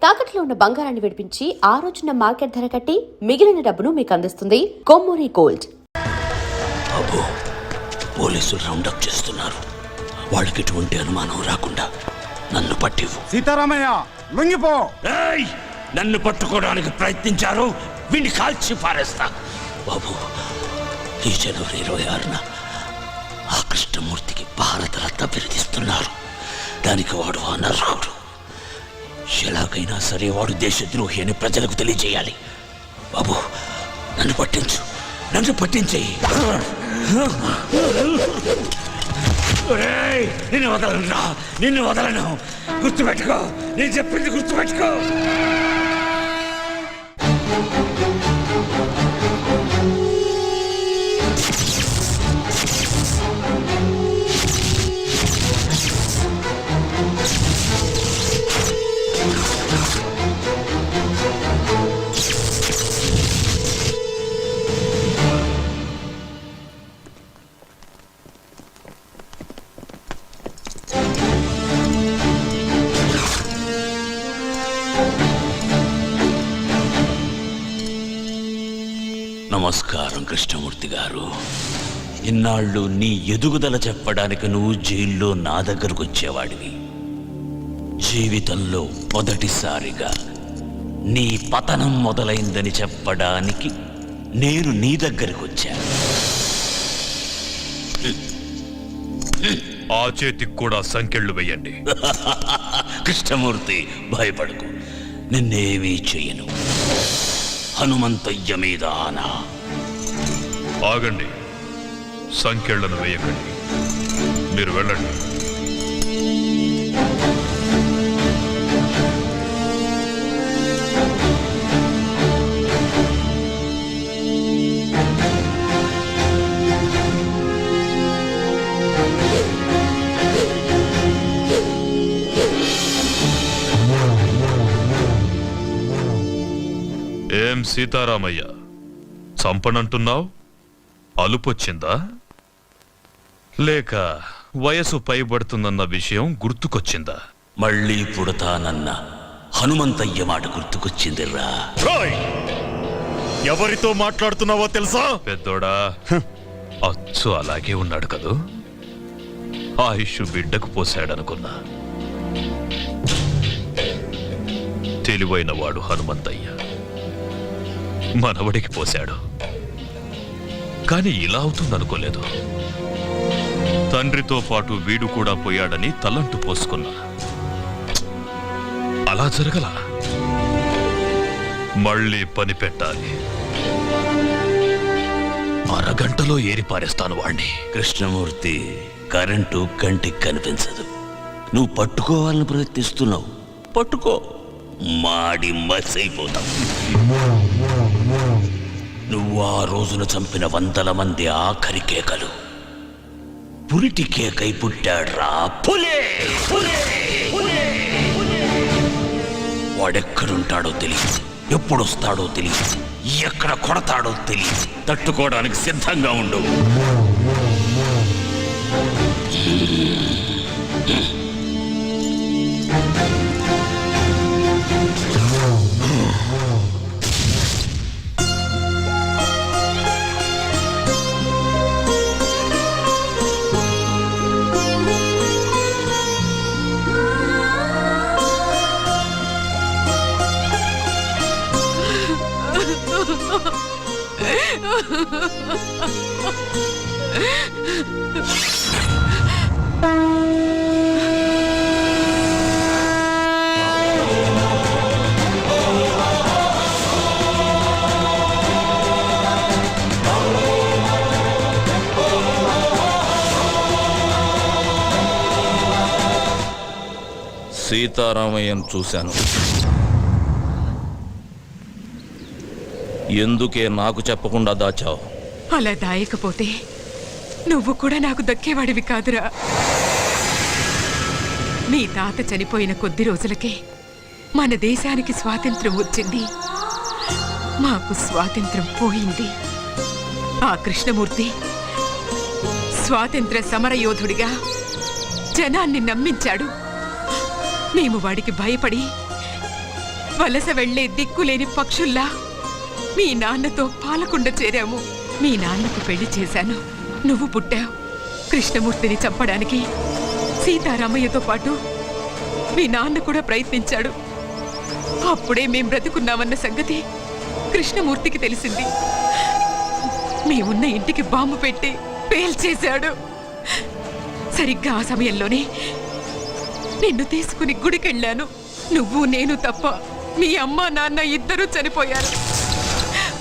తాకట్లో ఉన్న బంగారాన్ని విడిపించి ఆ రోజున మార్కెట్ ధర కట్టి మిగిలిన డబ్బును మీకు అందిస్తుంది కొమ్మూరి గోల్డ్. బాబు, పోలీసులు రౌండప్ చేస్తున్నారు. వాళ్ళకి ఎటువంటి అనుమానం రాకుండా నన్ను పట్టివు. సీతారామయ్య, లొంగిపో. నన్ను పట్టుకోవడానికి ప్రయత్నించారు, వీడిని కాల్చి పారేస్తా. బాబు, ఈ జనవరి 26న ఆ కృష్ణమూర్తికి భారతరత్న బిరుదిస్తున్నారు. దానికి వాడు అనర్హుడు. ఎలాగైనా సరే వాడు దేశద్రోహి అని ప్రజలకు తెలియజేయాలి. బాబు, నన్ను పట్టించు, నన్ను పట్టించేయి. నిన్ను వదలను రా, నిన్ను వదలను. గుర్తుపెట్టుకో, నేను చెప్పింది గుర్తుపెట్టుకో. నమస్కారం కృష్ణమూర్తి గారు. ఇన్నాళ్ళు నీ ఎదుగుదల చెప్పడానికి నువ్వు జైల్లో నా దగ్గరకు వచ్చేవాడివి. జీవితంలో మొదటిసారిగా నీ పతనం మొదలైందని చెప్పడానికి నేను నీ దగ్గరకు వచ్చాను. ఆ చేతికి కూడా సంకెళ్ళు వెయ్యండి. కృష్ణమూర్తి, భయపడకు, నిన్నేమీ చెయ్యను. హనుమంతయ్య మీద ఆనా. ఆగండి, సంకెళ్లను వేయకండి. మీరు వెళ్ళండి. ఏం సీతారామయ్య, చంపనంటున్నావు? అలుపొచ్చిందా? లేక వయసు పైబడుతుందన్న విషయం గుర్తుకొచ్చిందా? మళ్ళీ పుడతానన్న హనుమంతయ్య మాట గుర్తుకొచ్చిందిరా. ఎవరితో మాట్లాడుతున్నావో తెలుసా? పెద్దోడా, అచ్చు అలాగే ఉన్నాడు కదూ. ఆయుష్ బిడ్డకు పోశాడనుకున్నా. తెలివైన వాడు హనుమంతయ్య మనవడికి పోశాడు. కాని ఇలా అవుతుందనుకోలేదు. తండ్రితో పాటు వీడు కూడా పోయాడని తలంటు పోసుకున్నా. అలా జరగలా. మళ్ళీ పని పెట్టాలి. అరగంటలో ఏరిపారేస్తాను వాణ్ణి. కృష్ణమూర్తి, కరెంటు కంటికి కనిపించదు. నువ్వు పట్టుకోవాలని ప్రయత్నిస్తున్నావు. పట్టుకో, మాడి మసైపోతావు. నువ్వు ఆ రోజున చంపిన 100 మంది ఆఖరి కేకలు పురిటి కేకై పుట్టాడ్రా. పులే! వాడెక్కడుంటాడో తెలియదు, ఎప్పుడొస్తాడో తెలియదు, ఎక్కడ కొడతాడో తెలియదు. తట్టుకోవడానికి సిద్ధంగా ఉండు. సీతారామయ్యను చూశాను. ఎందుకే నాకు చెప్పకుండా దాచావు? అలా దాయకపోతే నువ్వు కూడా నాకు దక్కేవాడివి కాదురా. నీ తాత చనిపోయిన కొద్ది రోజులకే మన దేశానికి స్వాతంత్రం వచ్చింది. మాకు స్వాతంత్రం పోయింది. ఆ కృష్ణమూర్తి స్వాతంత్ర సమరయోధుడిగా జనాన్ని నమ్మించాడు. మేము వాడికి భయపడి వలస వెళ్లే దిక్కులేని పక్షుల్లా మీ నాన్నతో పాలకుండ చేరాము. మీ నాన్నకు పెళ్లి చేశాను. నువ్వు పుట్టావు. కృష్ణమూర్తిని చంపడానికి సీతారామయ్యతో పాటు మీ నాన్న కూడా ప్రయత్నించాడు. అప్పుడే మేం బ్రతుకున్నామన్న సంగతి కృష్ణమూర్తికి తెలిసింది. మేమున్న ఇంటికి బాంబు పెట్టి పేల్చేశాడు. సరిగ్గా ఆ సమయంలోనే నిన్ను తీసుకుని గుడికెళ్ళాను. నువ్వు నేను తప్ప మీ అమ్మ నాన్న ఇద్దరూ చనిపోయారు.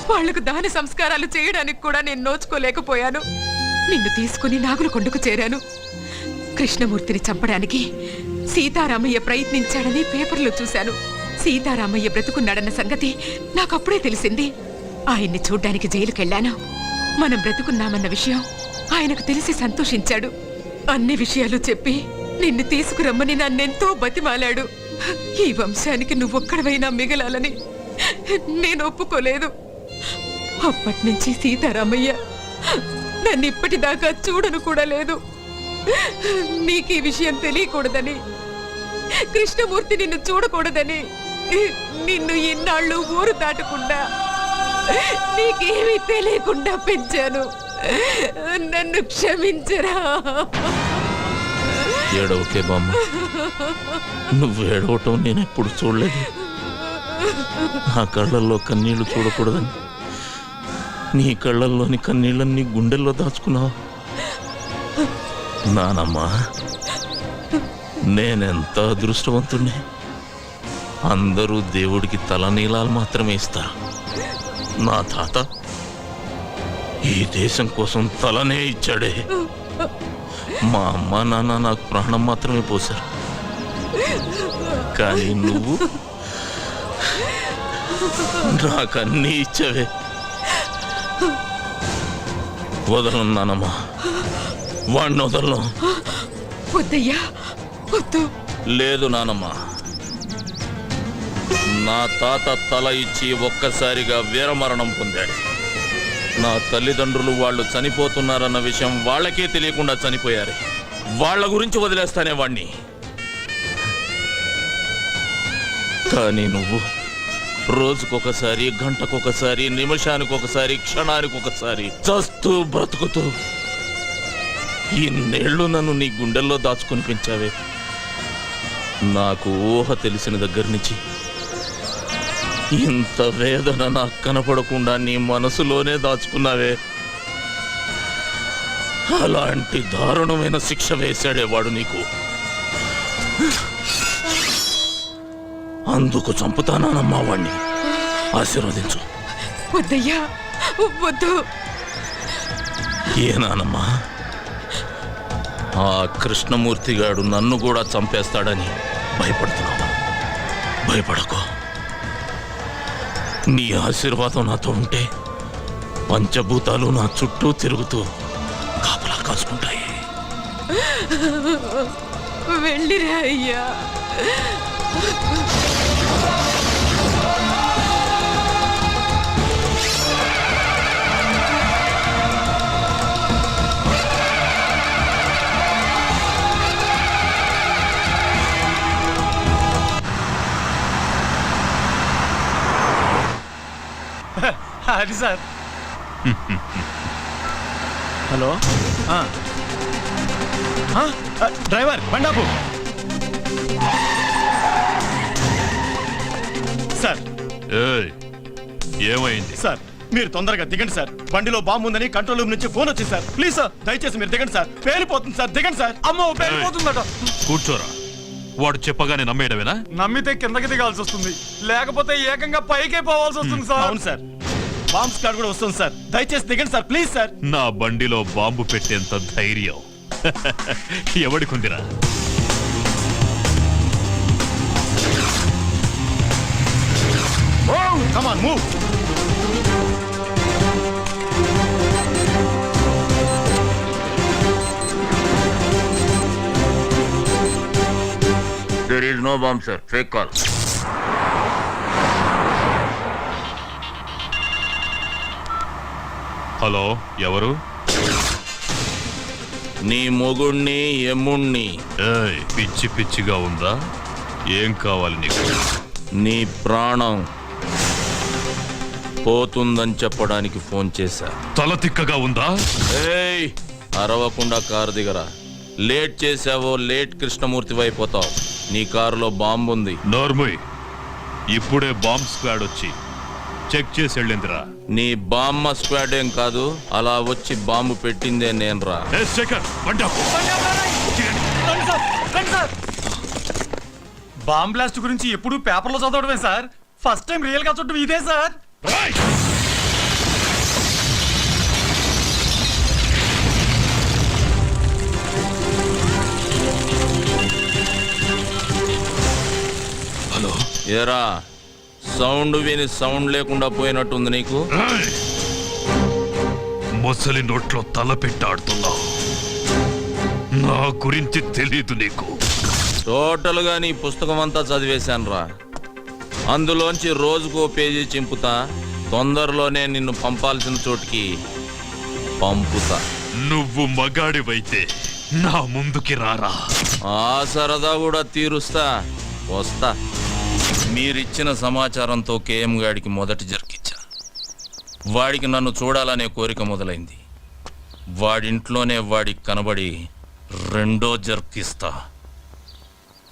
వాళ్లకు దాన సంస్కారాలు చేయడానికి కూడా నేను నోచుకోలేకపోయాను. నిన్ను తీసుకుని నాగులకొండకు చేరాను. కృష్ణమూర్తిని చంపడానికి సీతారామయ్య ప్రయత్నించాడని పేపర్లో చూశాను. సీతారామయ్య బ్రతుకున్నాడన్న సంగతి నాకప్పుడే తెలిసింది. ఆయన్ని చూడ్డానికి జైలుకెళ్ళాను. మనం బ్రతుకున్నామన్న విషయం ఆయనకు తెలిసి సంతోషించాడు. అన్ని విషయాలు చెప్పి నిన్ను తీసుకురమ్మని నన్నెంతో బతిమాలాడు. ఈ వంశానికి నువ్వొక్కడవైనా మిగలాలని నేను ఒప్పుకోలేదు. అప్పటినుంచి సీతారామయ్య నన్ను ఇప్పటిదాకా చూడను కూడా లేదు. నీకు ఈ విషయం తెలియకూడదని, కృష్ణమూర్తి నిన్ను చూడకూడదని నిన్ను ఇన్నాళ్ళు ఊరు దాటకుండా నీకేమీ తెలియకుండా పెంచాను. నన్ను క్షమించరా. ఏడవకే బామ్మ, నువ్వు ఏడవటం నేను ఎప్పుడు చూడలేదు. నా కళ్ళల్లో కన్నీళ్లు చూడకూడదని నీ కళ్ళల్లోని కన్నీళ్ళన్నీ గుండెల్లో దాచుకున్నావు. నానమ్మా, నేనెంత అదృష్టవంతుణ్ణి. అందరూ దేవుడికి తలనీలాలు మాత్రమే ఇస్తారు. నా తాత ఈ దేశం కోసం తలనే ఇచ్చాడే. మా అమ్మ నాన్న నాకు ప్రాణం మాత్రమే పోశారు. కానీ నువ్వు నాకన్నీ ఇచ్చావే. వదలను నానమ్మా, వాడిని వదలను. వద్దయ్యా, వద్దు. లేదు నానమ్మా, నా తాత తల ఇచ్చి ఒక్కసారిగా వీరమరణం పొందాడు. నా తల్లిదండ్రులు వాళ్ళు చనిపోతున్నారన్న విషయం వాళ్ళకే తెలియకుండా చనిపోయారు. వాళ్ళ గురించి వదిలేస్తానే వాణ్ణి. కానీ నువ్వు రోజుకొకసారి, గంటకొకసారి, నిమిషానికొకసారి, క్షణానికొకసారి చస్తూ బ్రతుకుతూ ఇన్నేళ్లు నన్ను నీ గుండెల్లో దాచుకుని పెంచావే. నాకు ఊహ తెలిసిన దగ్గర నుంచి ఇంత వేదన నాకు కనపడకుండా నీ మనసులోనే దాచుకున్నావే. అలాంటి దారుణమైన శిక్ష వేశాడేవాడు నీకు. అందుకు చంపుతానమ్మా వాణ్ణి. ఆశీర్వదించు. వద్దయ్యా, వద్దు. ఏనానమ్మా, ఆ కృష్ణమూర్తిగాడు నన్ను కూడా చంపేస్తాడని భయపడుతున్నావా? భయపడకు. నీ ఆశీర్వాదం నాతో ఉంటే పంచభూతాలు నా చుట్టూ తిరుగుతూ కాపలా కాసుకుంటాయి. వెళ్ళిరా అయ్యా. అది సార్. హలో, డ్రైవర్ బండాపు సార్. ఏయ్, ఏమైంది? సార్ మీరు తొందరగా దిగండి సార్. బండిలో బాంబు ఉందని కంట్రోల్ రూమ్ నుంచి ఫోన్ వచ్చింది సార్. ప్లీజ్ సార్, దయచేసి మీరు దిగండి సార్. పేలిపోతుంది సార్, దిగండి సార్. అమ్మో, పేలిపోతుందట. కూర్చోరా. వాడు చెప్పగానే నమ్మేయడమేనా? నమ్మితే కిందకి దిగాల్సి వస్తుంది, లేకపోతే ఏకంగా పైకే పోవాల్సి వస్తుంది సార్. అవును సార్, బాంబ్ స్క్వాడ్ కూడా వస్తుంది సార్. దయచేసి దిగండి సార్, ప్లీజ్ సార్. నా బండిలో బాంబు పెట్టేంత ధైర్యం ఎవడికుందిరా? Come on, move. There is no bomb, sir. Fake call. Hello, ఎవరు? నీ మొగుణ్ణి, ఎమ్ముణ్ణి. ఏయ్, పిచ్చి పిచ్చిగా ఉందా? ఏం కావాలి నీకు? నీ ప్రాణం పోతుందని చెప్పడానికి ఫోన్ చేశా. తల తిక్కగా ఉందా? ఏయ్, అరవకుండా కారు దిగరా. లేట్ చేసావో లేట్ కృష్ణమూర్తి అయిపోతావు. నీ కారులో బాంబు ఉంది. నోర్ముయ్, ఇప్పుడే బాంబ్ స్క్వాడ్ వచ్చి చెక్ చేసి వెళ్ళిందిరా. నీ బామ్మ స్క్వాడ్ ఏం కాదు, అలా వచ్చి బాంబు పెట్టిందే నేనురా. ఏ శేఖర్, బండి ఆపు. బాంబ్ బ్లాస్ట్ గురించి ఎప్పుడు పేపర్లో చదవడమే సార్. ఫస్ట్ టైం రియల్ గా చూడటం ఇదే సార్. రైట్. హలో, ఏరా, సౌండ్ విని సౌండ్ లేకుండా పోయినట్టుంది నీకు. రేయ్! మొసలి నోట్లో తల పెట్టాడుతున్నావు. నా గురించి తెలీదు నీకు. టోటల్ గా నీ పుస్తకం అంతా చదివేశానురా. అందులోంచి రోజుకో పేజీ చింపుతా. తొందరలోనే నిన్ను పంపాల్సిన చోటికి పంపుతా. నువ్వు మగాడివైతే నా ముందుకి రారా. ఆ సరదా కూడా తీరుస్తా. వస్తా. మీరిచ్చిన సమాచారంతో కేఎం గాడికి మొదటి జర్కిచ్చా. వాడికి నన్ను చూడాలనే కోరిక మొదలైంది. వాడింట్లోనే వాడికి కనబడి రెండో జర్కిస్తా.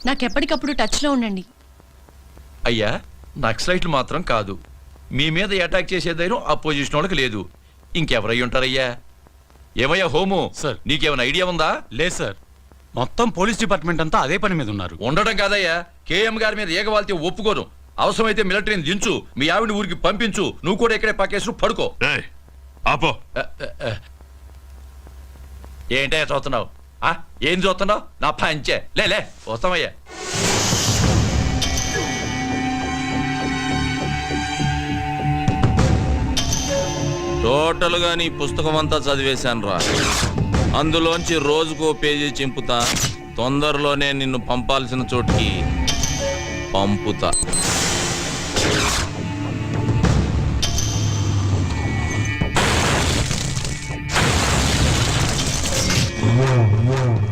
నాకెప్పటికప్పుడు టచ్లో ఉండండి. అయ్యా, నక్సలైట్లు మాత్రం కాదు. మీ మీద అటాక్ చేసే ధైర్యం అపోజిషన్ వాళ్ళకి లేదు. ఇంకెవరై ఉంటారయ్యా? ఏమయ్యా హోము, సార్. నీకేమైనా ఐడియా ఉందా? లేదు సార్, మొత్తం పోలీస్ డిపార్ట్మెంట్ అంతా అదే పని మీద ఉన్నారు. ఉండడం కాదయ్యా, కేఎం గారి మీద ఏగవాల్తే ఒప్పుకోను. అవసరమైతే మిలిటరీని దించు, మీ ఆవిడ ఊరికి పంపించు. నువ్వు కూడా ఇక్కడే పక్కేసు పడుకో. ఏయ్, ఆపో. ఏంటయ్యా చూస్తున్నావు? ఏం చూస్తున్నావు? నా పంచే లే వస్తామయ్యా. టోటల్ గా నీ పుస్తకం అంతా చదివేశానురా. అందులోంచి రోజుకో పేజీ చింపుతా. తొందరలోనే నిన్ను పంపాల్సిన చోటికి పంపుతా.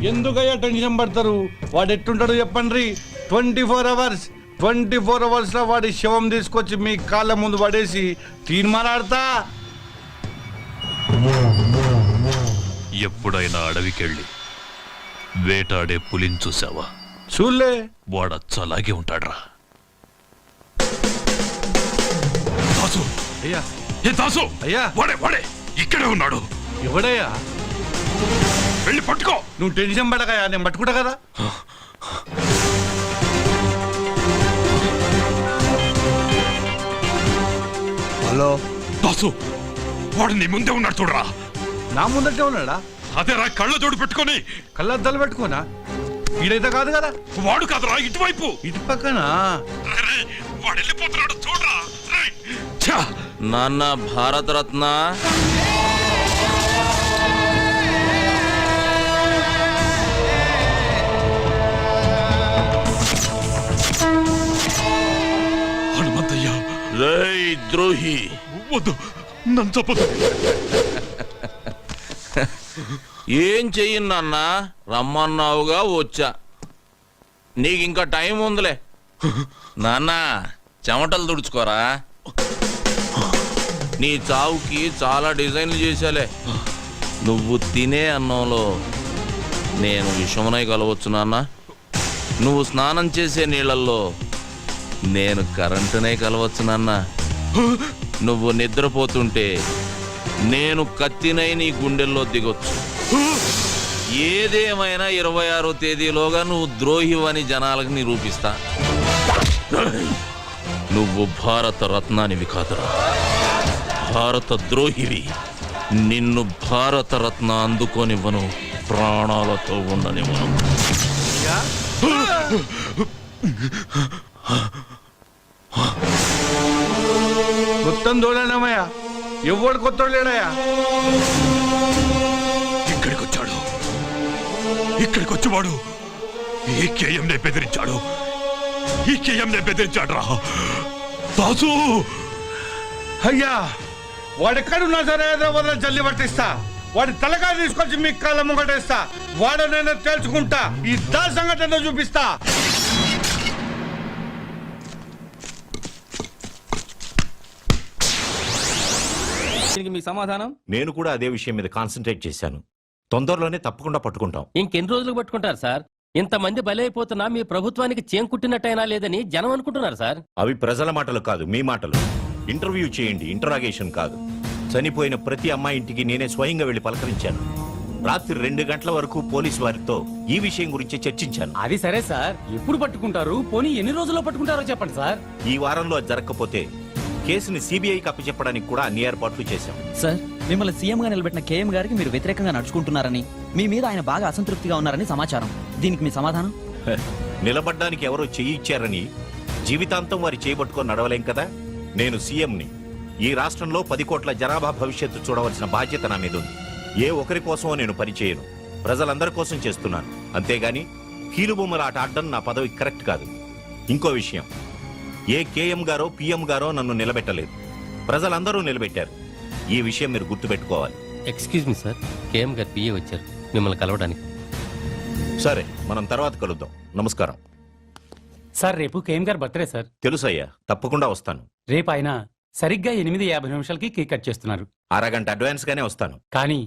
ఎందుకయ్యా టెన్షన్ పడతారు? వాడు ఎట్టుంటాడు చెప్పండి. 24 అవర్స్ లో వాడి శవం తీసుకొచ్చి మీ కాళ్ళ ముందు పడేసి తీర్మానాడతా. ఎప్పుడైనా అడవికెళ్ళి వేటాడే పులిని చూసావా? చూలే. వాడచ్చలాగే ఉంటాడ్రా. దాసు, అయ్యా, ఏ దాసు, అయ్యా. వాడే ఇక్కడే ఉన్నాడు. ఎవడయ్యా? వెళ్ళి పట్టుకో. నువ్వు టెన్షన్ పడకయ్యా, నేను పట్టుకుంటా కదా. హలో దాసు, వాడు నీ ముందే ఉన్నాడు చూడరా. నా ముందటే ఉన్నాడా? అదేరా, కళ్ళ జోడు పెట్టుకొని. కళ్ళద్దాలు పెట్టుకోనా? ఈడైతే కాదు కదా. వాడు కాదురా, ఇటువైపు. ఇటు పక్కన. రేయ్, వాడు వెళ్ళిపోతున్నాడు చూడరా. రేయ్, ఛా! నాన్న భారతరత్న, హనుమంతయ్య, రేయ్ ద్రోహి, వద్దు, నన్ను చెప్పదు. ఏం చెయ్యి నాన్న? రమ్మన్నావుగా వచ్చా. నీకు ఇంకా టైం ఉందిలే. నాన్న, చెమటలు తుడుచుకోరా. నీ చావుకి చాలా డిజైన్లు చేశాలే. నువ్వు తినే అన్నంలో నేను విషమునై కలవచ్చు నాన్న. నువ్వు స్నానం చేసే నీళ్ళల్లో నేను కరెంటునే కలవచ్చు నాన్న. నువ్వు నిద్రపోతుంటే నేను కత్తినై నీ గుండెల్లో దిగొచ్చు. ఏదేమైనా 26వ తేదీలోగా నువ్వు ద్రోహివని జనాలకు నిరూపిస్తా. నువ్వు భారత రత్నానివి కాదురా, భారత ద్రోహివి. నిన్ను భారత రత్న అందుకోనివ్వను, ప్రాణాలతో ఉండనివ్వను. మొత్తం దూడనమయ్యా, ఎవడు కొత్త లేడయ్యా. ఇక్కడికి వచ్చి వాడు ఈ కేఎంనే బెదిరించాడు. ఈ కేఎంనే బెదిరించాడు రా. దాసు, అయ్యా, వాడెక్కడున్నా సరే హైదరాబాద్ లో జల్లి పట్టిస్తా. వాడి తలకాయ తీసుకొచ్చి మీ కాళ్ళ ముంగటేస్తా. వాడనైనా తేల్చుకుంటా. ఈ దా సంఘటన చూపిస్తా. దీనికి మీ సమాధానం? నేను కూడా అదే విషయం మీద కాన్సన్ట్రేట్ చేశాను. తొందరలోనే తప్పకుండా పట్టుకుంటాం. ఇంకెన్ని రోజులు పట్టుకుంటారు సార్? ఇంతమంది బలైపోతున్నా మీ ప్రభుత్వానికి చేంకుట్టినట్టయినా లేదని జనం అనుకుంటున్నారు సార్. అవి ప్రజల మాటలు కాదు, మీ మాటలు. ఇంటర్వ్యూ చేయండి, ఇంటరాగేషన్ కాదు. చనిపోయిన ప్రతి అమ్మాయి ఇంటికి నేనే స్వయంగా వెళ్లి పలకరించాను. రాత్రి 2 గంటల వరకు పోలీసు వారితో ఈ విషయం గురించి చర్చించాను. అది సరే సార్, ఎప్పుడు పట్టుకుంటారు? పోనీ ఎన్ని రోజుల్లో పట్టుకుంటారో చెప్పండి సార్. ఈ వారంలో అది జరగకపోతే కేసుని సిబిఐకి అప్పచెప్పడానికి కూడా అన్ని ఏర్పాట్లు చేశాం. సార్, మిమ్మల్ని సీఎం గా నిలబెట్టిన కేఎం గారికి మీరు వ్యతిరేకంగా నడుచుకుంటున్నారని, మీ మీద ఆయన బాగా అసంతృప్తిగా ఉన్నారని సమాచారం. దీనికి మీ సమాధానం? నిలబడ్డానికి ఎవరో చెయ్యి ఇచ్చారని జీవితాంతం వారి చేయబట్టుకొని నడవలేం కదా. నేను సీఎంని. ఈ రాష్ట్రంలో 10 కోట్ల జనాభా భవిష్యత్తు చూడవలసిన బాధ్యత నా మీద ఉంది. ఏ ఒక్కరి కోసమో నేను పనిచేయను, ప్రజలందరి కోసం చేస్తున్నాను. అంతేగాని కీలుబొమ్మల ఆట ఆడడం నా పదవి కరెక్ట్ కాదు. ఇంకో విషయం, ఏ కేఎం గారో పిఎం గారో నన్ను నిలబెట్టలేదు, ప్రజలందరూ నిలబెట్టారు. ఈ విషయం మీరు గుర్తుపెట్టుకోవాలి. ఎక్స్క్యూజ్ మీ సార్, కేఎం గారు పిఏ వచ్చారు మిమ్మల్ని కలవడానికి. సరే, మనం తర్వాత కలుద్దాం. నమస్కారం. సార్, రేపు కేఎం గారు బర్త్డే సార్. తెలుసయ్యా, తప్పకుండా వస్తాను. రేపు ఆయన సరిగ్గా 8:50 కేక్ కట్ చేస్తున్నారు. అరగంట అడ్వాన్స్ గానే వస్తాను. కానీ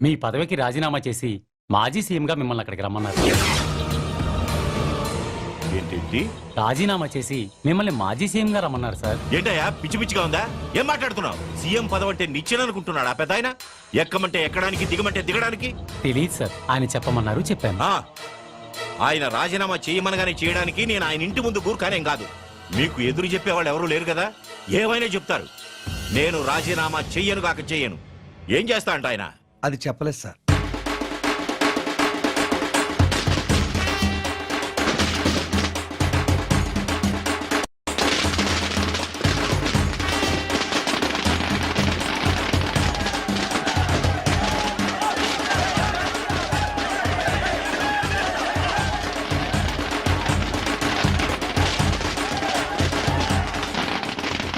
మీ పదవికి రాజీనామా చేసి మాజీ సీఎం గా మిమ్మల్ని అక్కడికి రమ్మన్నారు. ఏంటి? రాజీనామా చేసి మిమ్మల్ని మాజీ సీఎం గా రమ్మన్నారు సార్. ఏంటయ్యా, పిచ్చి పిచ్చిగా ఉందా? ఏం మాట్లాడుతున్నావు? సీఎం పదవి అంటే నిచ్చెననుకుంటున్నాడు ఆ పెద్ద ఆయన? ఎక్కమంటే ఎక్కడానికి, దిగమంటే దిగడానికి. తెలియదు సార్, ఆయన చెప్పమన్నారు, చెప్పాను. ఆయన రాజీనామా చేయమనగానే చేయడానికి నేను ఆయన ఇంటి ముందు గూర్ఖానేం కాదు. మీకు ఎదురు చెప్పేవాళ్ళు ఎవరు లేరు కదా, ఏమైనా చెప్తారు. నేను రాజీనామా చెయ్యను కాక చెయ్యను. ఏం చేస్తా అంట ఆయన? అది చెప్పలేదు సార్.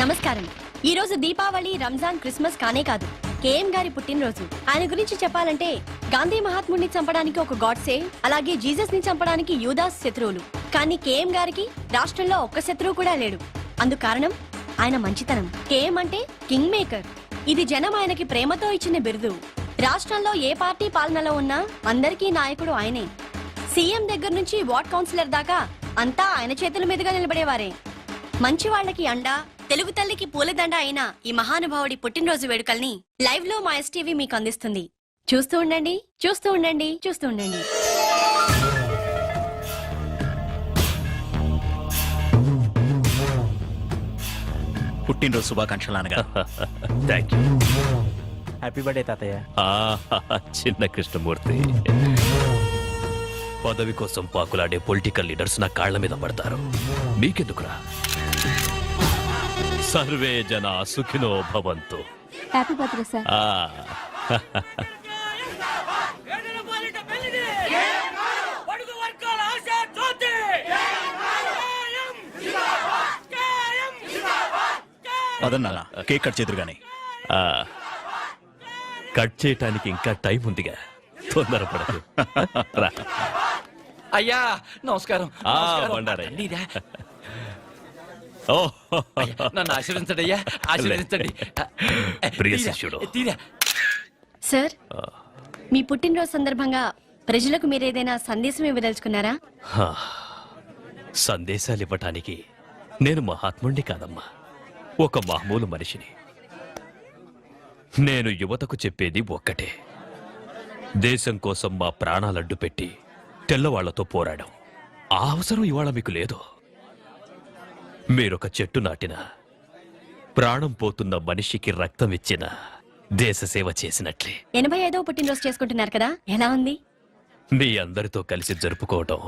నమస్కారం. ఈ రోజు దీపావళి, రంజాన్, క్రిస్మస్ కానే కాదు, కేఎం గారి పుట్టినరోజు. ఆయన గురించి చెప్పాలంటే గాంధీ మహాత్ముడిని చంపడానికి ఒక గాడ్సే, అలాగే జీసస్ ని చంపడానికి యూదాస్ శత్రువులు. కానీ కేఎం గారికి రాష్ట్రంలో ఒక్క శత్రువు కూడా లేడు. అందుకు కారణం ఆయన మంచితనం. కేఎం అంటే కింగ్ మేకర్. ఇది జనం ఆయనకి ప్రేమతో ఇచ్చిన బిరుదు. రాష్ట్రంలో ఏ పార్టీ పాలనలో ఉన్నా అందరికీ నాయకుడు ఆయనే. సీఎం దగ్గర నుంచి వార్డ్ కౌన్సిలర్ దాకా అంతా ఆయన చేతుల మీదుగా నిలబడేవారే. మంచి వాళ్ళకి అండా, తెలుగు తల్లికి పూలదండ అయిన ఈ మహానుభావుడి పుట్టినరోజు వేడుకల్ని లైవ్ లో మా ఎస్టీవీ మీకు అందిస్తుంది. చూస్తూ ఉండండి, చూస్తూ ఉండండి, చూస్తూ ఉండండి. పుట్టినరోజు శుభాకాంక్షలు నాన్నగారు. Thank you. హ్యాపీ బర్త్డే తాతయ్య. చిన్న కృష్ణమూర్తి, పదవి కోసం పాకులాడే పొలిటికల్ లీడర్స్ నా కాళ్ల మీద పడతారు. మీకెందుకురా? సర్వే జన సుఖినో భవంతు. Happy birthday sir. పదన్నానా, కేక్ కట్ చేదురు గాని. కట్ చేయటానికి ఇంకా టైం ఉందిగా, తొందరపడదు. రా. అయ్యా నమస్కారం. బండారయ్య. నీదా? ఓ, నన్ను ఆశీర్వదించండి అయ్యా, ఆశీర్వదించండి. ప్రియ తీరా, శిష్యుడు. తీరా. సార్, మీ పుట్టినరోజు సందర్భంగా ప్రజలకు మీరేదైనా సందేశం ఇవ్వదలుచుకున్నారా? సందేశాలు ఇవ్వటానికి నేను మహాత్ముణ్ణి కాదమ్మా, ఒక మామూలు మనిషిని. నేను యువతకు చెప్పేది ఒక్కటే: దేశం కోసం మా ప్రాణాలడ్డు పెట్టి తెల్లవాళ్లతో పోరాడాం. ఆ అవసరం ఇవాళ మీకు లేదు. మీరొక చెట్టు నాటిన, ప్రాణం పోతున్న మనిషికి రక్తం ఇచ్చిన, దేశ సేవ చేసినట్లే. 85వ పుట్టినరోజు చేసుకుంటున్నారు కదా, ఎలా ఉంది? మీ అందరితో కలిసి జరుపుకోవటం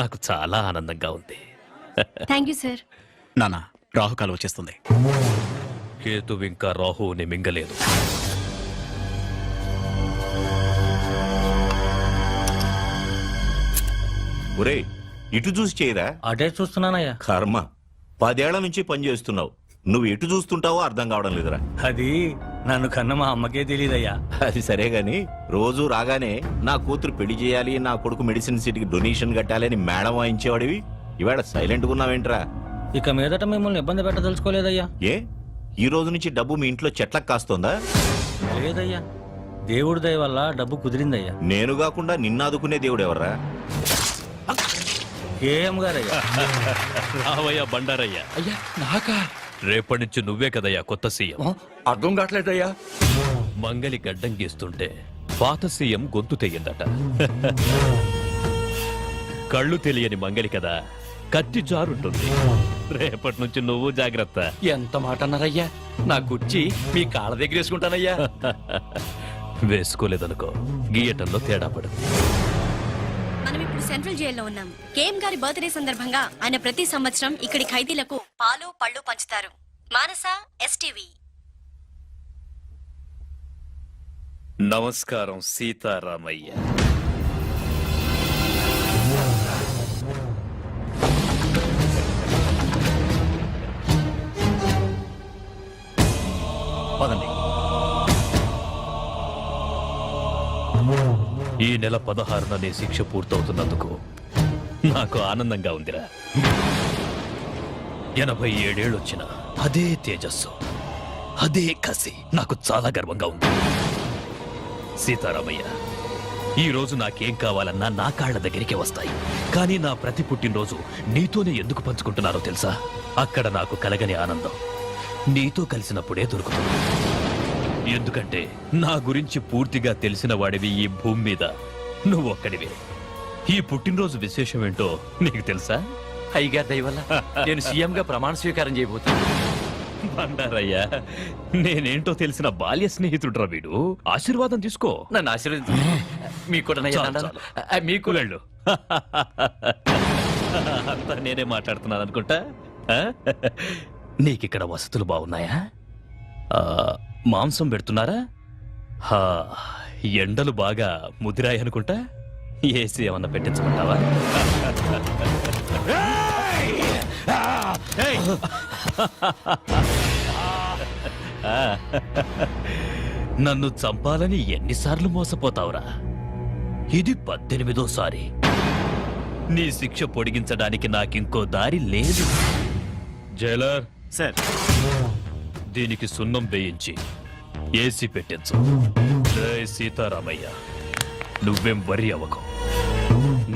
నాకు చాలా ఆనందంగా ఉంది. Thank you sir. నాన్న, రాహుకాలం వచ్చేస్తుంది. కేతు ఇంకా రాహువుని మింగలేదు. ఒరే, ఇటు చూసి చేయరా? అడే చూస్తున్నానయ్యా. కర్మ, 10 ఏళ్ల నుంచి పనిచేస్తున్నావు, నువ్వు ఎటు చూస్తుంటావో అర్థం కావడం లేదురా. అది నన్ను కన్న మా అమ్మకే తెలియదయ్యా. అది సరే గాని, రోజు రాగానే నా కూతురు పెళ్లి చేయాలి, నా కొడుకు మెడిసిన్ సీట్కి డొనేషన్ కట్టాలి అని మేడం వాయించేవాడివి. ఇవాళ సైలెంట్గా ఉన్నావేంట్రా? ఇక మీదట మిమ్మల్ని ఇబ్బంది పెట్టదలుచుకోలేదయ్యా. ఏ ఈ రోజు నుంచి డబ్బు మీ ఇంట్లో చెట్లకు కాస్తోందా? లేదయ్యా, దేవుడి దయ వల్ల డబ్బు కుదిరిందయ్యా. నేను కాకుండా నిన్నాదుకునే దేవుడు ఎవర్రా? కేఎం గారయ్యా. రావయ్యా బండారయ్యా. అయ్యా నాకా? రేపటి నుంచి నువ్వే కదయ్యా కొత్త సీఎం. అర్థం కావట్లేదయ్యా. మంగలి గడ్డం గీస్తుంటే పాత సీఎం గొంతు తెయ్యిందట. కళ్ళు తెలియని మంగలి కదా, కత్తి జారుంటుంది. రేపటి నుంచి నువ్వు జాగ్రత్త. ఎంత మాట అన్నారయ్యా? నా కుర్చీ మీ కాళ్ళ దగ్గర వేసుకుంటానయ్యా. వేసుకోలేదనుకో, గీయటంలో తేడా పడుతుంది. మనం ఇప్పుడు సెంట్రల్ జైల్లో ఉన్నాం. కేఎం గారి బర్త్డే సందర్భంగా ఆయన ప్రతి సంవత్సరం ఇక్కడి ఖైదీలకు పాలు పళ్ళు పంచుతారు. మానస, ఎస్టీవీ. నమస్కారం సీతారామయ్య. పదండి. ఈ నెల 16న నీ శిక్ష పూర్తవుతున్నందుకు నాకు ఆనందంగా ఉందిరా. 87 ఏళ్ళొచ్చిన అదే తేజస్సు, అదే కసి నాకు చాలా గర్వంగా ఉంది. సీతారామయ్య, ఈ రోజు నాకేం కావాలన్నా నా కాళ్ల దగ్గరికి వస్తాయి. కానీ నా ప్రతి పుట్టినరోజు నీతోనే ఎందుకు పంచుకుంటున్నారో తెలుసా? అక్కడ నాకు కలగని ఆనందం నీతో కలిసినప్పుడే దొరుకుతుంది. ఎందుకంటే నా గురించి పూర్తిగా తెలిసిన వాడివి ఈ భూమి మీద నువ్వొక్కడివే. ఈ పుట్టినరోజు విశేషం ఏంటో నీకు తెలుసా? అయ్యగారి దయ వల్ల నేను సీఎం గా ప్రమాణ స్వీకారం చేయబోతున్నాను. బండారయ్యా, నేనేంటో తెలిసిన బాల్య స్నేహితుడురా వీడు. ఆశీర్వాదం తీసుకో. నన్ను ఆశీర్వదించు. మీకు కూడా నయ్యా చాలు, దండాలు. చాలు. మీకు వెళ్ళు. అంతా నేనే మాట్లాడుతున్నాను అనుకుంటా. ఆ? నీకిక్కడ వసతులు బాగున్నాయా? మాంసం పెడుతున్నారా? హా, ఎండలు బాగా ముదిరాయి అనుకుంటా. ఏసీ ఏమన్నా పెట్టించమంటావా? నన్ను చంపాలని ఎన్నిసార్లు మోసపోతావురా? ఇది 18వ నీ శిక్ష పొడిగించడానికి నాకింకో దారి లేదు. జైలర్ సార్, దీనికి సున్నం వేయించి ఏసీ పెట్టించు. జై సీతారామయ్య, నువ్వేం వరి అవ్వకు.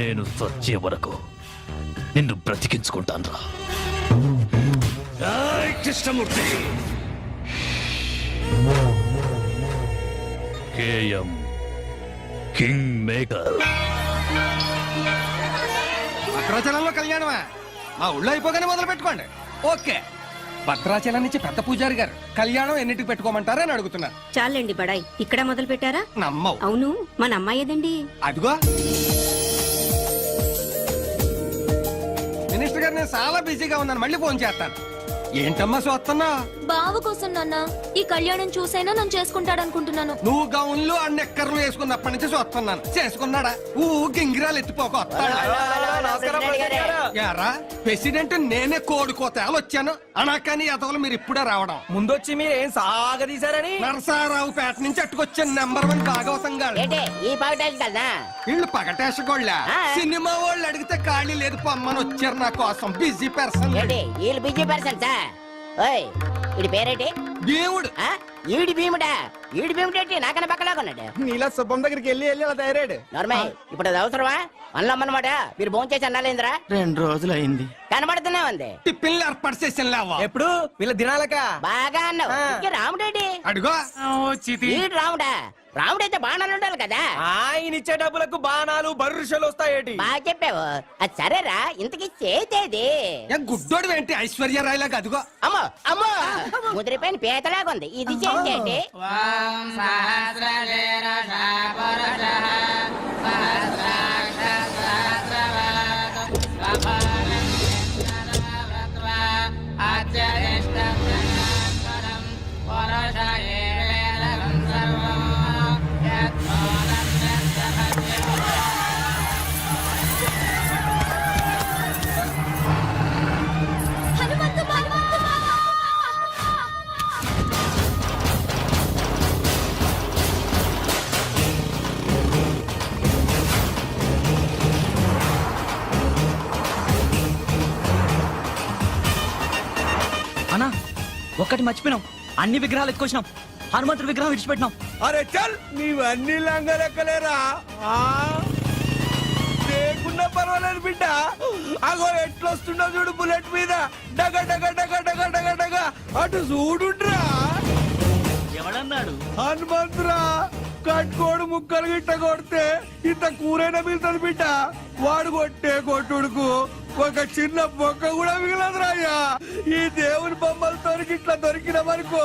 నేను చచ్చే వరకు నిన్ను బ్రతికించుకుంటాను రా. కృష్ణమూర్తి. KM king maker. భద్రాచలంలో కళ్యాణమా? మా ఊళ్ళో అయిపోగానే మొదలు పెట్టుకోండి. ఓకే. భద్రాచలం నుంచి పెద్ద పూజారి గారు కళ్యాణం ఎన్నిటికి పెట్టుకోమంటారని అడుగుతున్నారు. చాలండి బడాయి, ఇక్కడ మొదలు పెట్టారా? నమ్మవు. అవును, మన అమ్మాయి ఏదండి? అదిగో మినిస్టర్ గారు, నేను చాలా బిజీగా ఉన్నాను, మళ్ళీ ఫోన్ చేస్తాను. ఏంటమ్మా చూస్తున్నా? బావ కోసం నాన్న, ఈ కళ్యాణం చూసైనా నన్ను చేసుకుంటాడనుకుంటున్నాను. నువ్వు గౌన్లు అన్నెక్కర్లు వేసుకున్నప్పటి నుంచి చూస్తున్నాను. చేసుకున్నాడా? గింగిరాలు ఎత్తిపోక యారా ప్రెసిడెంట్ నేనే కోడుకోతేలు వచ్చాను అనా, కానీ అతలు మీరు ఇప్పుడే రావడం. ముందొచ్చి మీరు ఏం సాగదీశారని నరసారావు పేట నుంచి అట్టుకొచ్చిన #1 భాగవతం గారు. వీళ్ళు పగటేసగోళ్ళ సినిమా వాళ్ళు అడిగితే ఖాళీ లేదు పొమ్మని వచ్చారు నా కోసం. Busy person. Busy person sir. ఓయ్, వీడి పేరేంటి? దేవుడు. ఈడి భీముడా? ఈడి భీముడేంటి నాకన్నా పక్కలాగా ఉన్నాడు? నీలా శుభం దగ్గరికి వెళ్ళి అలా తయారాడు. నార్మల్, ఇప్పుడు అది అవసరమా? అన్నమాట మీరు భోంచేసి అన్నాలేంద్రా? 2 రోజులు అయింది. కనబడుతున్నా ఉంది. టిఫిన్లు ఏర్పాటు చేసిన లేవా? ఎప్పుడు వీళ్ళ దినాలక బాగా అన్నావు. ఇంకే రాముడేంటి? అడుగో ఈడు రాముడా? రాముడైతే బాణాలు ఉండాలి కదా. ఆయన ఇచ్చే డబ్బులకు బాణాలు బర్రుషలు వస్తాయేటి? బాగా చెప్పావు. అది సరేరా, ఇంతకీ చేతేది? గుడ్డోడు ఏంటి ఐశ్వర్యరాయలాగా? అదిగో అమ్మో అమ్మో, ముదిరిపోయిన పీతలాగా ఉంది. ఇది చేతేంటి? ఒక్కటి మర్చిపోయినాం, అన్ని విగ్రహాలు ఎత్తుకొచ్చినాం, హనుమంతుడి విగ్రహం విడిచిపెట్టినాం. అరే చల్ నీవన్నీ లంగలెక్కలేరా లేకున్నా పర్వాలేదు బిడ్డ. అగో ఎట్లొస్తుండో చూడు బుల్లెట్ మీద డగ డగ డగ డగ డగ డగ అటు చూడుండ్రా. ఎవడన్నాడు? హనుమంతురా కట్టుకోడు ముక్కలు గిట్ట కొడితే ఇంత కూరైనా మిగులుతుంది బిడ్డ. వాడు కొట్టే కొట్టుడుకు ఒక చిన్న బొక్క కూడా మిగలదురా అయ్యా. ఈ దేవుని బొమ్మలతో ఇట్లా దొరికిన వరకు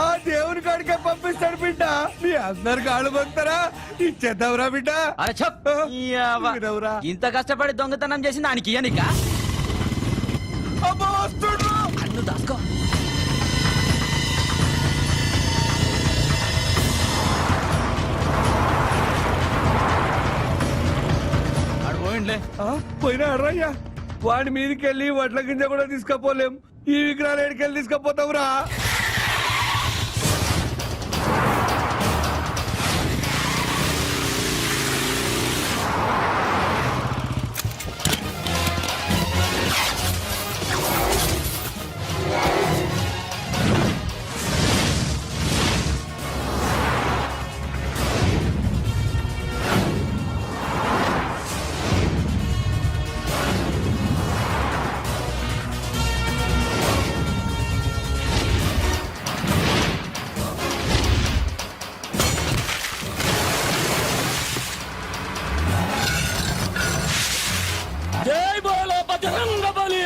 ఆ దేవుని కాడికే పంపిస్తాడు బిడ్డ. మీ అందరు కాళ్ళు పొందుతారా ఇచ్చేద్దాంరా బిడ్డ. అరే చెప్ వినవురా. ఇంత కష్టపడి దొంగతనం చేసి దానికి ఇయ్యనిక అబ్బా వస్తుండ్రు. అన్ను దాసుకో. పోయినా అర్రయ్యా వాడి మీదకెళ్ళి వడ్ల గింజ కూడా తీసుకపోలేం. ఈ విగ్రహాలు ఎడికెళ్ళి తీసుకపోతావురా. జై బోలో బజరంగ బలి.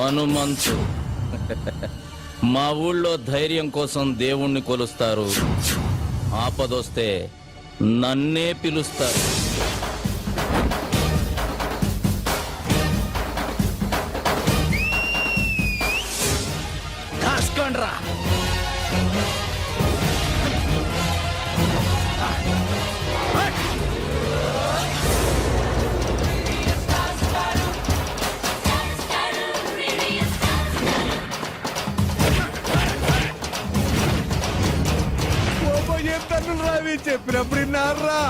హనుమంతు మా ఊళ్ళో ధైర్యం కోసం దేవుణ్ణి కొలుస్తారు, ఆపదొస్తే నన్నే పిలుస్తారు. కాసుకోండ్రా. చెప్పినప్పుడు విన్నారా.